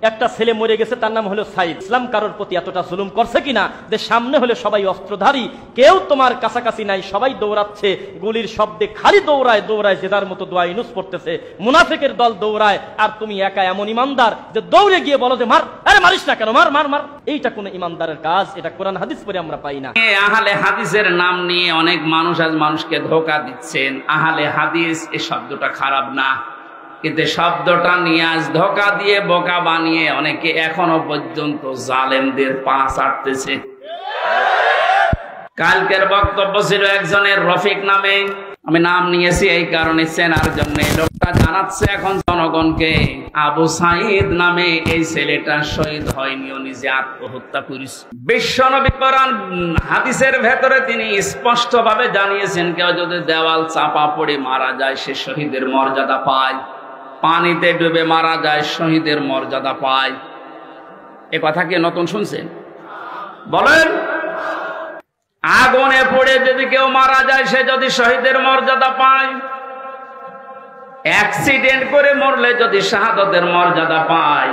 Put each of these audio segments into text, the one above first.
একটা ছেলে মরে গেছে, তার নাম হলো সাইদ। ইসলাম কারোর প্রতি এতটা জুলুম করছে কিনা যে সামনে হলে সবাই অস্ত্রধারী, কেউ তোমার কাছাকাছি নাই, সবাই দৌড়াচ্ছে, গুলির শব্দে খালি দৌড়ায় দৌড়ায়, জেদার মতো দোয়া ইউনুস পড়তেছে, মুনাফিকের দল দৌড়ায়, আর তুমি একা এমন ইমানদার যে দৌড়ে গিয়ে বলো যে মার, আরে মারিস না কেন, মার মার মার। এইটা কোন ইমানদারের কাজ? এটা কোরআন হাদিস পড়ে আমরা পাই না। আহলে হাদিসের নাম নিয়ে অনেক মানুষ আজ মানুষকে ধোঁকা দিচ্ছেন। আহলে হাদিস এই শব্দটা খারাপ না, কিন্তু শব্দটা নিয়ে আজ ধোঁকা দিয়ে বোকা বানিয়ে অনেকে এখনো পর্যন্ত জালেমদের পা চাটতেছে। কালকের বক্তব্য ছিল একজনের, রফিক নামে, আমি নাম নিয়েছি এই কারণে চেনার জন্য। লোকটা জানাচ্ছে এখন জনগণকে, আবু সাইদ নামে এই ছেলেটা শহীদ হয়নি, ও নিজে আত্মহত্যা করেছে। বিশ্বনবী কোরআন হাদিসের ভেতরে তিনি স্পষ্ট ভাবে জানিয়েছেন, কেউ যদি দেওয়াল চাপা পড়ে মারা যায় সে শহীদের মর্যাদা পায়, পানিতে ডুবে মারা যায় শহীদের মর্যাদা পায়। এ কথা কি নতুন শুনছেন? বলেন। আগুনে পড়ে যদি কেউ মারা যায় সে যদি শহীদের মর্যাদা পায়, অ্যাক্সিডেন্ট করে মরলে যদি শাহাদাতের মর্যাদা পায়,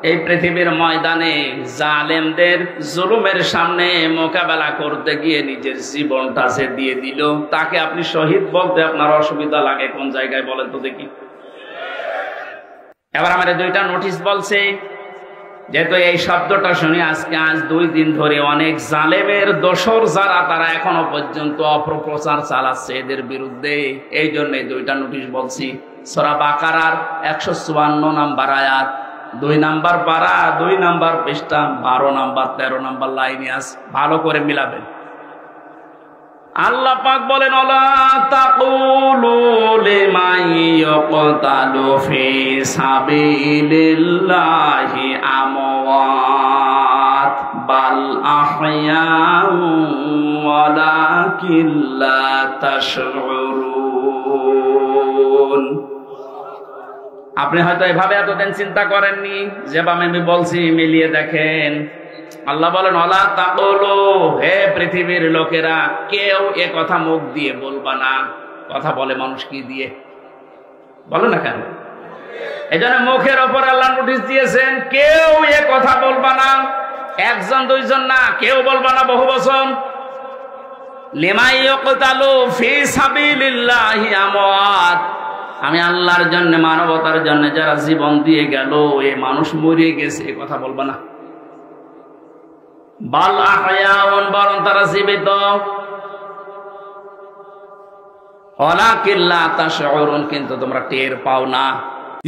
এই পৃথিবীর ময়দানে জালেমদের জুলুমের সামনে মোকাবেলা করতে গিয়ে নিজের জীবনটা সে দিয়ে দিল, তাকে আপনি শহীদ বলতে আপনার অসুবিধা লাগে কোন জায়গায় বলেন তো দেখি? এবার আমার দুইটা নোটিশ বলছে, যেহেতু এই শব্দটা শুনি আজ 2 দিন ধরে অনেক জালেমের দোসর যারা, তারা এখনো পর্যন্ত অপপ্রচার চালাচ্ছে এদের বিরুদ্ধে, এই জন্য 2টা নোটিশ বলছি। সূরা বাকারার 154 নম্বর আয়াত, 2 নাম্বার পারা, 2 নাম্বার পৃষ্ঠা, 12 নাম্বার 13 নাম্বার লাইনে আছে, ভালো করে মিলাবেন। আল্লাহ পাক বলেন, ওয়ালা তাকুলু লিমান ইয়াকতালু ফি সাবিলিল্লাহি আমওয়াত বাল আহইয়াউ ওয়ালাকিন লা তাশউরুন। আপনি হয়তো এভাবে এতদিন চিন্তা করেননি, যেভাবে আমি বলছি মিলিয়ে দেখেন। আল্লাহ বলেন, ওয়ালা তাকুলু, হে পৃথিবীর লোকেরা, কেউ এ কথা মুখ দিয়ে বলবা না। কথা বলে মানুষ কি দিয়ে? বলো না কেন? এই জন্য মুখের ওপর আল্লাহ নোটিশ দিয়েছেন, কেউ এ কথা বলবা না। 1 জন 2 জন না, কেউ বলবা না, বহু বচন। লিমান ইয়াকতালু ফি সাবিলিল্লাহি আমওয়াত, আমি আল্লাহর জন্য, মানবতার জন্য যারা জীবন দিয়ে গেল, এই মানুষ মরে গেছে, এ কথা বলবা না। বাল আহয়াউন, বরং তারা জীবিত। ওয়ালাকিন লা তাশউরুন, কিন্তু তোমরা টের পাও না।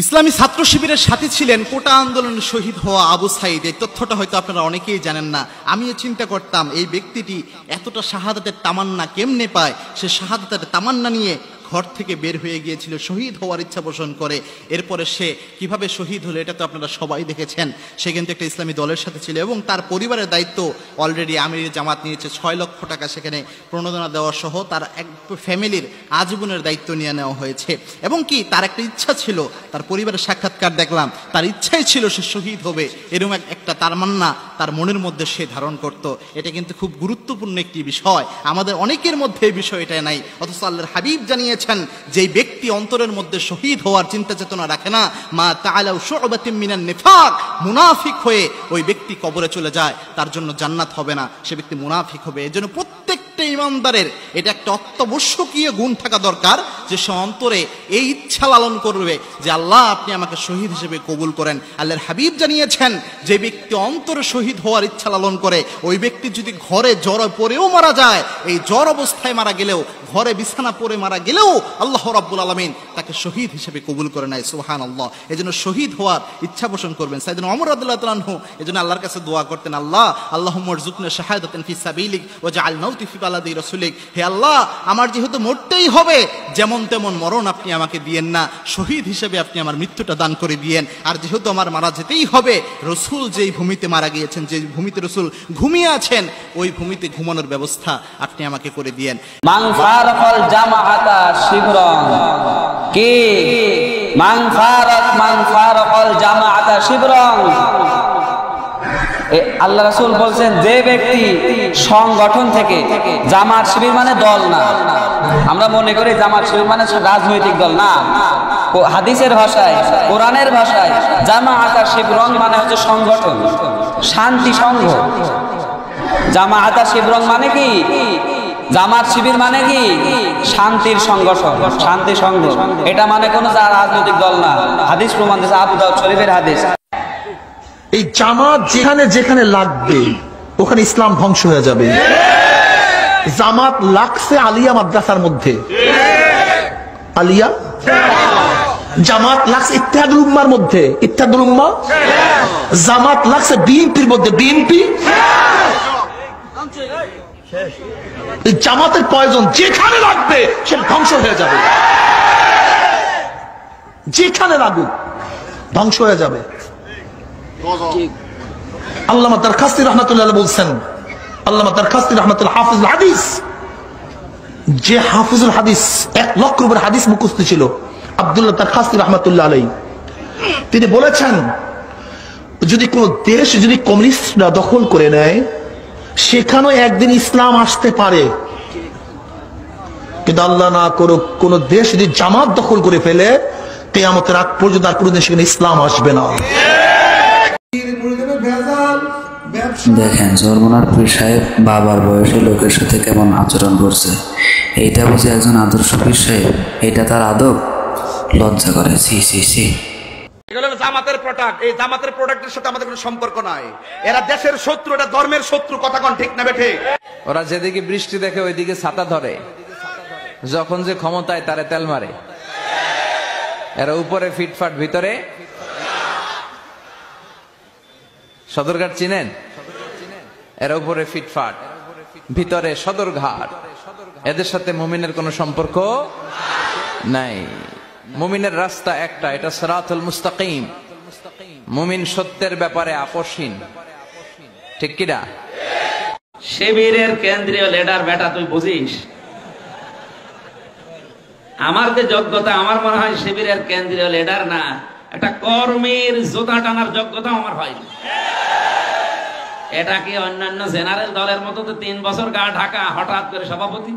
ইসলামী ছাত্র শিবিরের সাথী ছিলেন কোটা আন্দোলনে শহীদ হওয়া আবু সাইদ। এই তথ্যটা হয়তো আপনারা অনেকেই জানেন না। আমিও চিন্তা করতাম এই ব্যক্তিটি এতটা শাহাদাতের তামান্না কেমনে পায়। সে শাহাদাতের তামান্না নিয়ে ঘর থেকে বের হয়ে গিয়েছিল শহীদ হওয়ার ইচ্ছা পোষণ করে। এরপরে সে কিভাবে শহীদ হলো এটা তো আপনারা সবাই দেখেছেন। সে কিন্তু একটা ইসলামী দলের সাথে ছিল এবং তার পরিবারের দায়িত্ব অলরেডি আমির জামাত নিয়েছে। 6 লক্ষ টাকা সেখানে প্রণোদনা দেওয়া সহ তার এক ফ্যামিলির আজীবনের দায়িত্ব নিয়ে নেওয়া হয়েছে। এবং কি তার একটা ইচ্ছা ছিল, তার পরিবারের সাক্ষাৎকার দেখলাম, তার ইচ্ছাই ছিল সে শহীদ হবে, এরকম একটা তামান্না তার মনের মধ্যে সে ধারণ করত। এটা কিন্তু খুব গুরুত্বপূর্ণ একটি বিষয়, আমাদের অনেকের মধ্যে এই বিষয়টা নাই। অথচ আল্লাহর হাবিব জানিয়েছেন, যেই ব্যক্তি অন্তরের মধ্যে শহীদ হওয়ার চিন্তা চেতনা রাখে না, মা তাআলাউ শু'বাতিন মিনান নিফাক, মুনাফিক হয়ে ওই ব্যক্তি কবরে চলে যায়, তার জন্য জান্নাত হবে না, সে ব্যক্তি মুনাফিক হবে। এজন্য প্রত্যেকটা ইমানদারের এটা একটা অত্যাবশ্যকীয় গুণ থাকা দরকার যে সে অন্তরে এই ইচ্ছা লালন করবে যে আল্লাহ আপনি আমাকে শহীদ হিসেবে কবুল করেন। আল্লাহর হাবিব জানিয়েছেন, যে ব্যক্তি অন্তরে শহীদ হওয়ার ইচ্ছা লালন করে, ওই ব্যক্তি যদি ঘরে জ্বর পড়েও মারা যায়, এই জ্বর অবস্থায় মারা গেলেও, ঘরে বিছানা পড়ে মারা গেলেও আল্লাহ রাব্বুল আলামিন তাকে শহীদ হিসেবে কবুল করে নেয়। সুবহানাল্লাহ। এজন্য শহীদ হওয়ার ইচ্ছা পোষণ করবেন। সাইয়েদনা ওমর রাদিয়াল্লাহু তাআলা আনহু এজন্য আল্লাহর কাছে দোয়া করতেন, আল্লাহ আল্লাহুম্মা রযুকনা শাহাদাতান ফি সাবিলিক ওয়াজআল মাউতি ফি বালাদি রাসূলিক। হে আল্লাহ, আমার যেহেতু মরতেই হবে, যেমন তেমন মরণ আপনি আমাকে দিয়েন না, শহীদ হিসেবে আপনি আমার মৃত্যুটা দান করে দিয়েন। আর যেহেতু আমার মারা যেতেই হবে, রসুল যেই ভূমিতে মারা গিয়েছেন, যে ভূমিতে রসুল ঘুমিয়ে আছেন, ওই ভূমিতে ঘুমানোর ব্যবস্থা আপনি আমাকে করে দিয়েন। মান ফারাকাল জামাআতা শিবরান, কে মান ফারাকাল জামাআতা শিবরান, আল্লাহ রাসূল বলছেন যে ব্যক্তি সংগঠন থেকে, জামাত শিবির মানে দল না, আমরা মনে করি জামাত শিবির মানে রাজনৈতিক দল না। হাদিসের ভাষায়, কোরআনের ভাষায় জামাআত আর শিবরং মানে হচ্ছে সংগঠন, শান্তি সংঘ। জামাআত আর শিবরং মানে কি? জামাত শিবির মানে কি? শান্তির সংগঠন, শান্তি সংঘ। এটা মানে কোনো রাজনৈতিক দল না। হাদিস প্রমাণ দিয়েছে, আবু দাউদ শরীফের হাদিস। এই জামাত যেখানে যেখানে লাগবে ওখানে ইসলাম ধ্বংস হয়ে যাবে। জামাত লাগছে আলিয়া মাদ্রাসার মধ্যে, আলিয়া। জামাত লাগছে ইত্তেহাদুল উম্মার মধ্যে, ইত্তেহাদুল উম্মাহ। জামাত লাগছে বিএনপির মধ্যে, বিএনপি। এই জামাতের প্রয়োজন যেখানে লাগবে সে ধ্বংস হয়ে যাবে, যেখানে লাগুক ধ্বংস হয়ে যাবে। আল্লামা দারখাস্তি রাহমাতুল্লাহ বলছেন, আল্লামা দারখাস্তি রাহমাতুল্লাহ হাফিজুল হাদিস, যে হাফিজুল হাদিস 1 লক্ষ উপর হাদিস মুখস্থ ছিল, আব্দুল্লাহ দারখাস্তি রাহমাতুল্লাহ আলাইহি, তিনি বলেছেন যদি কোন দেশ যদি কমিউনিস্টরা দখল করে নেয় সেখানেও একদিন ইসলাম আসতে পারে, কিন্তু আল্লাহ না করুক কোন দেশ যদি জামাত দখল করে ফেলে কিয়ামতের আগ পর্যন্ত আর কোনদিন সেখানে ইসলাম আসবে না। দেখেন জরমনার পীর সাহেব বাবার বয়সী লোকের সাথে কেমন আচরণ করছে। এইটা বুঝে একজন আদর্শ পীর সাহেব, এটা তার আদব? লজ্জা করে। সি সি সি। এগুলো জামাতের প্রোডাক্ট। এই জামাতের প্রোডাক্টের সাথে আমাদের কোনো সম্পর্ক নাই। এরা দেশের শত্রু, এটা ধর্মের শত্রু। কথা কোন ঠিক না বেঠে? ওরা যেদিকে বৃষ্টি দেখে ওইদিকে ছাতা ধরে, যখন যে ক্ষমতায় তারে তেল মারে। এরা উপরে ফিটফাট, ভিতরে সদরঘাট চিনেন? এরা উপরে ফিটফাট, ভিতরে সদরঘাট। এদের সাথে মুমিনের কোনো সম্পর্ক নাই। মুমিনের রাস্তা একটা, এটা সিরাতুল মুস্তাকিম। মুমিন সত্যের ব্যাপারে আপোষহীন, ঠিক কিনা? শিবিরের কেন্দ্রীয় লিডার বেটা তুই বুঝিস? আমার যে যোগ্যতা, আমার মনে হয় শিবিরের কেন্দ্রীয় লিডার না, একটা কর্মীর জুতা টানার যোগ্যতা আমার হয়নি। এটা কি অন্যান্য জেনারেল দলের মতো তো 3 বছর গা ঢাকা, হঠাৎ করে সভাপতি?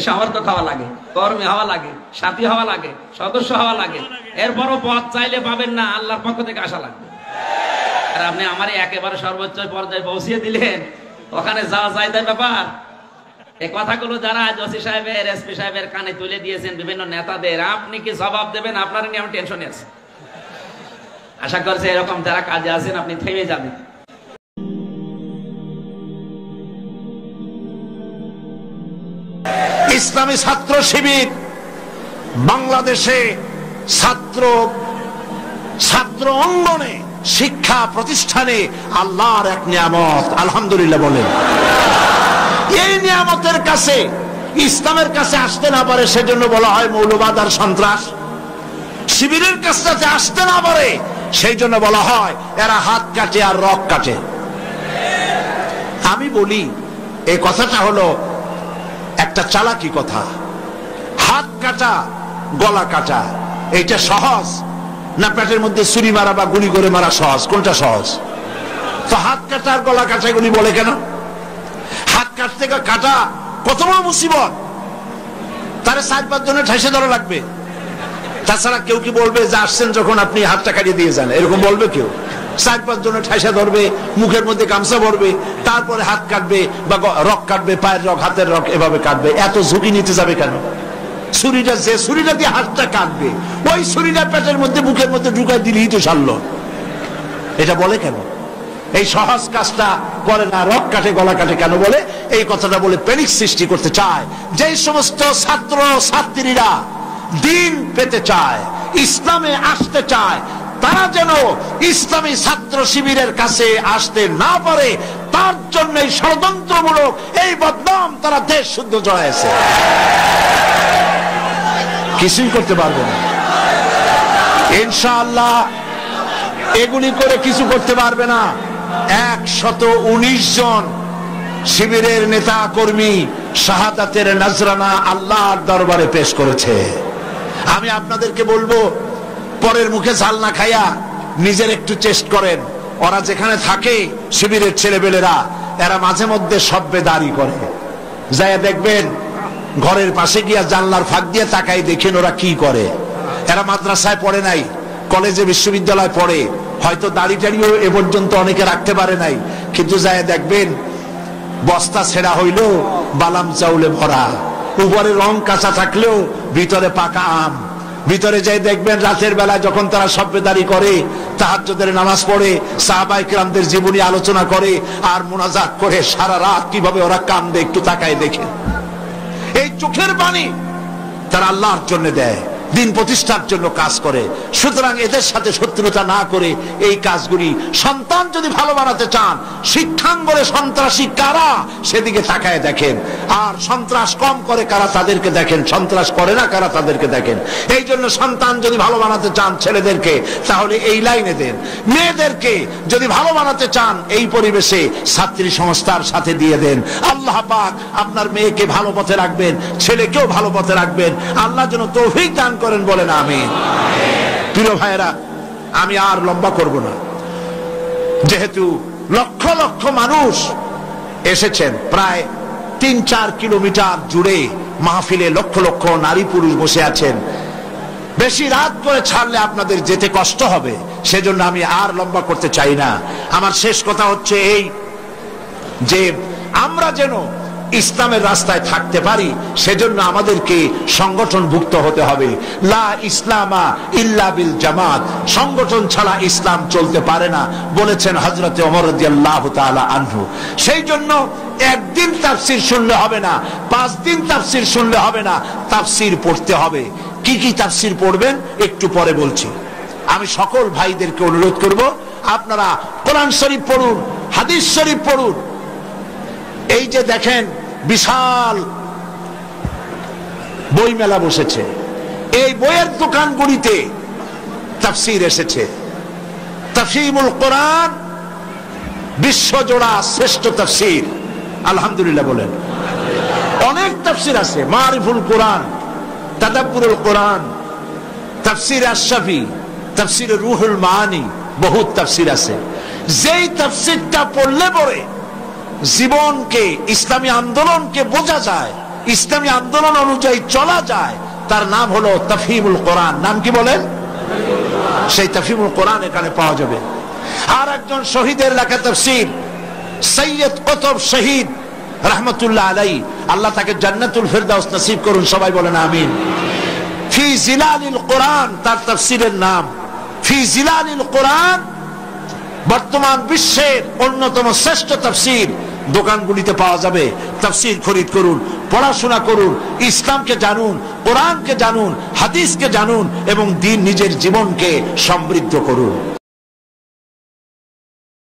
সামর্থ্য হওয়া লাগে, কর্মী হওয়া লাগে, সাথী হওয়া লাগে, সদস্য হওয়া লাগে। এরপরও পদ চাইলে পাবেন না, আল্লাহর পক্ষ থেকে আসা লাগবে। আর আপনি আমার একেবারে সর্বোচ্চ পর্যায়ে পৌঁছিয়ে দিলেন, ওখানে যাওয়া যায় তাই ব্যাপার। এই কথাগুলো যারা ওসি সাহেবের, এসপি সাহেবের কানে তুলে দিয়েছেন বিভিন্ন নেতাদের, আপনি কি জবাব দেবেন? আপনার নিয়ে আমি টেনশনে আছি। আশা করছি এরকম যারা কাজে আছেন আপনি থেমে যাবেন। ইসলামী ছাত্র শিবির বাংলাদেশে ছাত্র অঙ্গনে, শিক্ষা প্রতিষ্ঠানে আল্লাহর এক নিয়ামত। আলহামদুলিল্লাহ বলেন। এই নিয়ামতের কাছে, ইসলামের কাছে আসতে না পারে সেজন্য বলা হয় মৌলবাদ আর সন্ত্রাস। শিবিরের কাছে আসতে না পারে সেই জন্য বলা হয় এরা হাত কাটে আর রক কাটে। আমি বলি এই কথাটা হলো একটা চালাকি কথা। হাত কাটা, গলা কাটা, এইটা সহজ না পেটের মধ্যে ছুরি মারা বা গুলি করে মারা সহজ? কোনটা সহজ? তো হাত কাটা আর গলা কাটা এগুলি বলে কেন? হাত কাটতে কাটা কত বড় মুসিবত, তারে 4-5 জনের ঠাইসে ধরা লাগবে। তাছাড়া কেউ কি বলবে যে আসছেন যখন আপনি হাতটা কাটিয়ে দিয়ে যান? এরকম বলবে কেউ? 4-5 জনের ঠাইসা ধরবে, মুখের মধ্যে গামছা ভরবে, তারপরে হাত কাটবে বা রক কাটবে, পায়ের রক, হাতের রক, এভাবে কাটবে। এত ঝুঁকি নিতে যাবে কেন? ছুরিটা, যে ছুরিটা দিয়ে হাতটা কাটবে, ওই ছুরিটা পেটের মধ্যে, মুখের মধ্যে ঢুকাই দিলেই তো সারল। এটা বলে কেন? এই সহজ কাজটা করে না, রক কাটে গলা কাটে কেন বলে? এই কথাটা বলে প্যানিক সৃষ্টি করতে চায়। যে সমস্ত ছাত্র ছাত্রীরা দিন পেতে চায়, ইসলামে আসতে চায়, তারা যেন ইসলামী ছাত্র শিবিরের কাছে আসতে না পারে, তার জন্য এই ষড়যন্ত্রমূলক এই বদনাম তারা দেশ শুদ্ধ জড়াইছে। কিছুই করতে পারবে না ইনশাআল্লাহ। এগুলি করে কিছু করতে পারবে না। 119 জন শিবিরের নেতা কর্মী শাহাদাতের নজরানা আল্লাহর দরবারে পেশ করেছে। আমি আপনাদেরকে বলবো, পরের মুখে ঝাল না খাইয়া নিজের একটু চেষ্টা করেন। ওরা যেখানে থাকে শিবিরের ছেলেবেলেরা, এরা মাঝে মধ্যে সভ্যেদারি করে। যাই দেখবেন ঘরের পাশে গিয়া জানলার ফাঁক দিয়ে তাকাই দেখেন ওরা কি করে। এরা মাদ্রাসায় পড়ে নাই, কলেজে বিশ্ববিদ্যালয় পড়ে, হয়তো দাড়ি টাড়িও এ পর্যন্ত অনেকে রাখতে পারে নাই, কিন্তু যাই দেখবেন বস্তা ছেঁড়া হইলেও বালাম চাউলে ভরা, উপরে রং কাঁচা থাকলেও ভিতরে পাকা আম। ভিতরে যাই দেখবেন রাতের বেলা যখন তারা সভ্যেদারি করে, তাহাজ্জুদের নামাজ পড়ে, সাহাবায়ে কেরামদের জীবনী আলোচনা করে আর মুনাজাত করে, সারা রাত কিভাবে ওরা কান্দে একটু তাকায় দেখে। এই চোখের পানি তারা আল্লাহর জন্য দেয়, দিন প্রতিষ্ঠার জন্য কাজ করে। সুতরাং এদের সাথে শত্রুতা না করে এই কাজগুলি, সন্তান যদি ভালো বানাতে চান, শিক্ষাঙ্গনে সন্ত্রাসী কারা সেদিকে তাকায় দেখেন, আর সন্ত্রাস কম করে কারা তাদেরকে দেখেন, সন্ত্রাস করে না কারা তাদেরকে দেখেন। এই জন্য সন্তান যদি ভালো বানাতে চান ছেলেদেরকে, তাহলে এই লাইনে দেন। মেয়েদেরকে যদি ভালো বানাতে চান এই পরিবেশে ছাত্রী সংস্থার সাথে দিয়ে দেন। আল্লাহ পাক আপনার মেয়েকে ভালো পথে রাখবেন, ছেলেকেও ভালো পথে রাখবেন। আল্লাহ যেন তৌফিক দান করেন, বলেন আমিন। প্রিয় ভাইয়েরা, আমি আর লম্বা করব না, যেহেতু লক্ষ লক্ষ মানুষ এসেছেন, প্রায় ৩-৪ কিলোমিটার জুড়ে মাহফিলে লক্ষ লক্ষ নারী পুরুষ বসে আছেন। বেশি রাত করে ছাড়লে আপনাদের যেতে কষ্ট হবে, সেজন্য আমি আর লম্বা করতে চাই না। আমার শেষ কথা হচ্ছে এই যে আমরা যেন ইসলামের রাস্তায় থাকতে পারি, সেজন্য আমাদেরকে সংগঠনভুক্ত হতে হবে। লা ইসলামা ইল্লা বিল জামাত, সংগঠন ছাড়া ইসলাম চলতে পারে না বলেছেন হযরতে ওমর রাদিয়াল্লাহু তাআলা আনহু। সেই জন্য একদিন তাফসীর শুনলে হবে না, 5 দিন তাফসীর শুনলে হবে না, তাফসীর পড়তে হবে। কি কি তাফসীর পড়বেন একটু পরে বলছি। আমি সকল ভাইদেরকে অনুরোধ করব, আপনারা কোরআন শরীফ পড়ুন, হাদিস শরীফ পড়ুন। এই যে দেখেন বিশাল বই মেলা বসেছে, এই বইয়ের দোকানগুলিতে তাফসীর এসেছে। তাফসীরুল কোরআন বিশ্বজোড়া শ্রেষ্ঠ তাফসীর, আলহামদুলিল্লাহ বলেন। অনেক তাফসীর আছে, মারিফুল কোরআন, তাদাব্বুরুল কোরআন, তাফসীর আশ-শাফি, তাফসীর রুহুল মাআনি, বহুত তাফসীর আছে। যেই তাফসীরটা পড়লে পরে জীবনকে, ইসলামী আন্দোলনকে বোঝা যায়, ইসলামী আন্দোলন অনুযায়ী চলা যায়, তার নাম হলো তাফহিমুল কোরআন। নাম কি বলেন? সেই তাফহিমুল কোরআন এখানে পাওয়া যাবে। আর একজন শহীদের লেখা তাফসীর, সৈয়দ কুতুব শহীদ রাহমাতুল্লাহ আলাইহি, আল্লাহ তাকে জান্নাতুল ফেরদাউস নসিব করুন, সবাই বলেন আমিন। ফি জিলালিল কোরআন তার তাফসীরের নাম। ফি জিলালিল কোরআন বর্তমান বিশ্বের অন্যতম শ্রেষ্ঠ তাফসীর, দোকানগুলিতে পাওয়া যাবে। তাফসীর খরিদ করুন, পড়াশোনা করুন, ইসলামকে জানুন, কোরআনকে জানুন, হাদিসকে জানুন এবং দিন নিজের জীবনকে সমৃদ্ধ করুন।